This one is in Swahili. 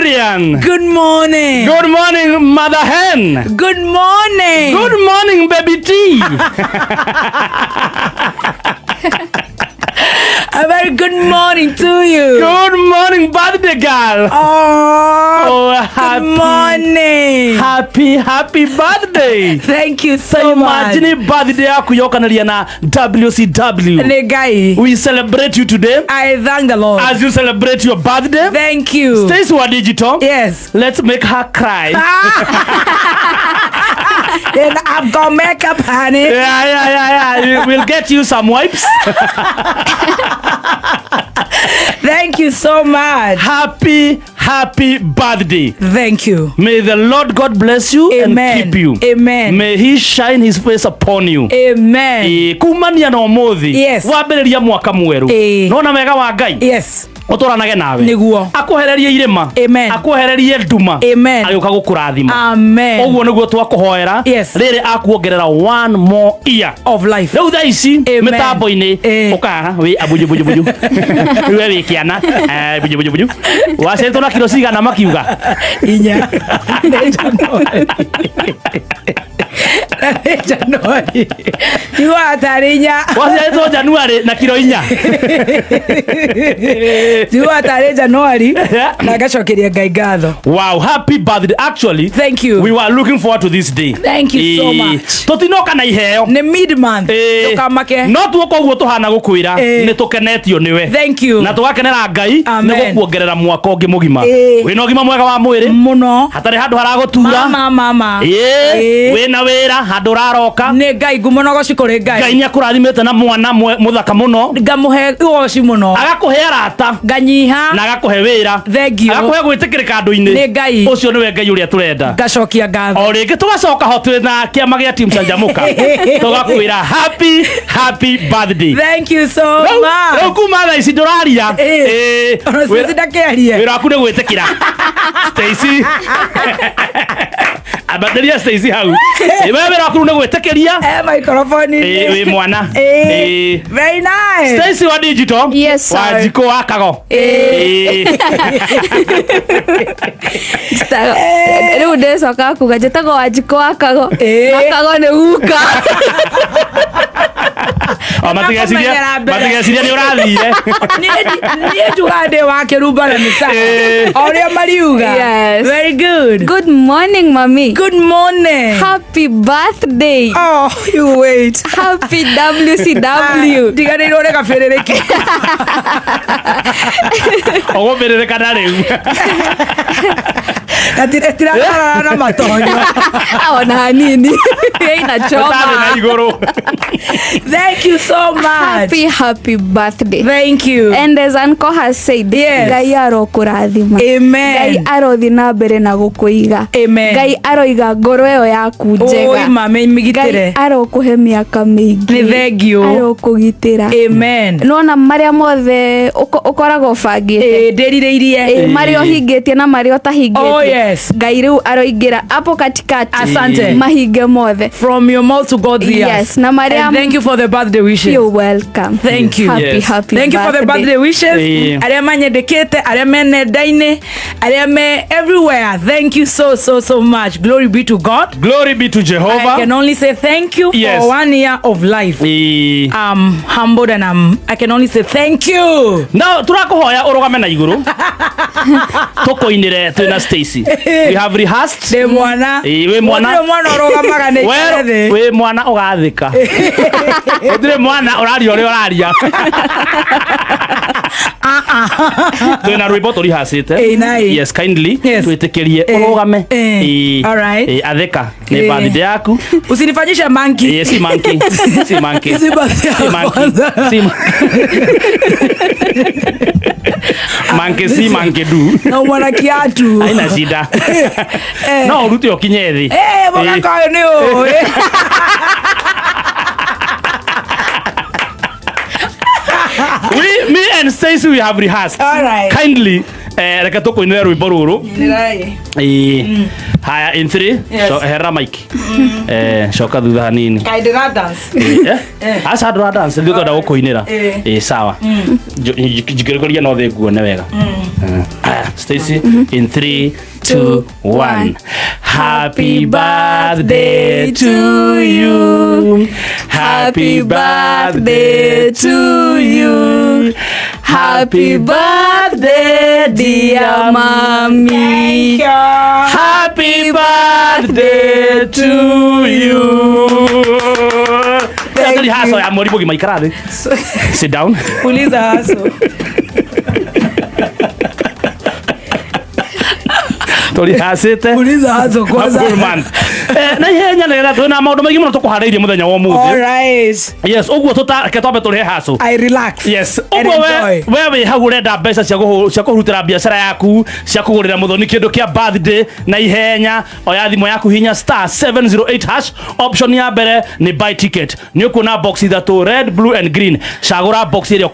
Lilian. Good morning. Good morning, Mother Hen. Good morning. Good morning, Baby T. A very good morning to you. Good morning, birthday girl. Oh, happy, good morning. Happy birthday. Thank you so much. Imagine birthday yako yokanalia na WCW. Negai. We celebrate you today. I thank the Lord. As you celebrate your birthday. Thank you. Stacy wa digital. Yes. Let's make her cry. Then I've got makeup, honey. Yeah. We'll get you some wipes. Thank you so much. Happy birthday. Thank you. May the Lord God bless you. Amen. And keep you. Amen. May he shine his face upon you. Amen. Kumania na umuthi. Yes. Wambĩrĩria mwaka mweru. Nona mega wa Ngai. Yes. Otoranage nawe. Niguo. Akuhererie irema. Amen. Akuhererie nduma. Amen. Agĩũka gũkũrathima. Amen. Oguo nĩguo twakuhoera. Yes. Rĩrĩ akuongerera one more year of life. Rĩu thaa ici mĩtambo-inĩ ũkaga wĩ abuju. Rĩu wĩ kĩana buju. Wacenjio na kilo cigana makiuga. Inya. Januari. You are tarinya. Wacenjio Januari na kilo 4. You are tarinya Januari. Na gacokeria Ngai ngatho. Wow, happy birthday. Actually, thank you. We were looking forward to this day. Thank you so much. Tutinoka na iheo. Ni mid month. Tukamake. No tuko guo tuhana gukwira ni tukenetio niwe. Thank you. Na tugakenera Ngai ni gukuongerera mwaka ungi mugima. Wina ugima mwega wa mwiri muno. Hatari handu haragutura. Mama. Wina wira handu raroka. Ni Ngai ngumono gocikore Ngai. Ngai ni akurathimite na mwana muthaka muno. Ngamuhe goci muno. Agakuhe arata. Nganyiha. Na agakuhe wira. Thank you. Agakuhe gwitikirika andu-ini. Ni Ngai. Ucio niwe Ngai uria turenda. Ngacokia ngatho. O ringi tugacoka hotu na kiama gia team Sanjamuka. Tugakwira happy birthday. Thank you so much. Rĩu kuma thaa ici ndũraria. Wĩra ndakĩaria. Wĩra waku nĩ gwĩtĩkĩra. Stacy. Abatheria Stacy hau. Wĩra waku nĩ gwĩtĩkĩria. Microphone. Wĩ mwana. Very nice. Stacy wa digital. Yes, sir. Wa jiko wa kago. Rĩu ndĩcoka kuga njĩtagwo wa jiko wa kago. Na kago nĩ guka. Matigeciria nĩ ũrathire. Niĩ njuga wa Wakirumba na mĩsa. Ũrĩa mariuga. Yes. Very good. Good morning, mommy. Good morning. Happy birthday. Oh, you wait. Happy WCW. Ndiganĩirwo nĩ gabĩrĩrĩki. Ũgũbĩrĩrĩka na rĩu. Gatirakarara na matonyo. Ona hanini. Inachoma. Na igũrũ. Thank you so much. Happy birthday. Thank you. And as Uncle has said, yes. Ngai arokũrathima. Amen. Ngai arothi na mbere na gũkũiga. Amen. Ngai aroiga ngoro ĩyo yaku njega. Oi mama migitire. Ngai arokũhe mĩaka mĩingĩ. Thank you. Arokũgitĩra. Amen. Nona marĩa mothe ũkoragwo bangĩte. Ndĩrirĩirie. Marĩa ũhingĩtie na marĩa ũtahingĩtie. Oh yes. Ngai rĩu aroingĩra hapo katikati. Asante. Mahinge mothe. From your mouth to God's ears. Yes. Na marĩa. Thank you for the birthday wishes. You're welcome. Thank you. Happy Thank birthday. You for the birthday wishes. Arĩa manyendekete, arĩa me nenda-inĩ, arĩa me everywhere. Thank you so much. Glory be to God. Glory be to Jehovah. I can only say thank you for 1 year of life. I'm humbled and I can only say thank you. Now turakuhoya urugame na iguru. Tukoinire twina Stacy. We have rehearsed. De mwana. We mwana. We mwana urugamaga ne ithe. We mwana ugathika. Ndire mwana uraria uri uraria. Twina rwimbo turihacite. Yes, kindly twitikirie urugame. All right. Atheka ni birthday yaku. Usinifanyishe monkey. Yes, si monkey. Si monkey. Si monkey. Monkey si monkey du. Na mwana kiatu. Haina shida. No urute okinye thi. Mwana kayo ni o. Me and Stacy, we have rehearsed. All right. Kindly, reka tukoinira rwimbo ruru. Haya, in 3. So herra mic. Shoka thutha hanini. Kaidira dance. Asa dance ndio twenda gukoinira. Sawa. Jigirikoria no the nguone wega. Stacy, in 3, 2, 1. Happy birthday to you. Happy birthday to you. Happy birthday, dear mommy. Happy birthday to you. Sit down. Puliza haso. Puliza haso kwanza. Na ihenya nera twina maundu maingi muno tukuhariirie muthenya wa muthi. All right. Yes, uguo tutake twambe turi haso. I relax. Yes, uguo we hau urenda mbeca cia kuhutira biacara yaku, cia kugurira muthoni kindu kia birthday na ihenya, oya thimo yaku hinya *708#. Option ya mbere ni buy ticket. Ni ukuona box ithatu, red, blue and green. Cagura box iria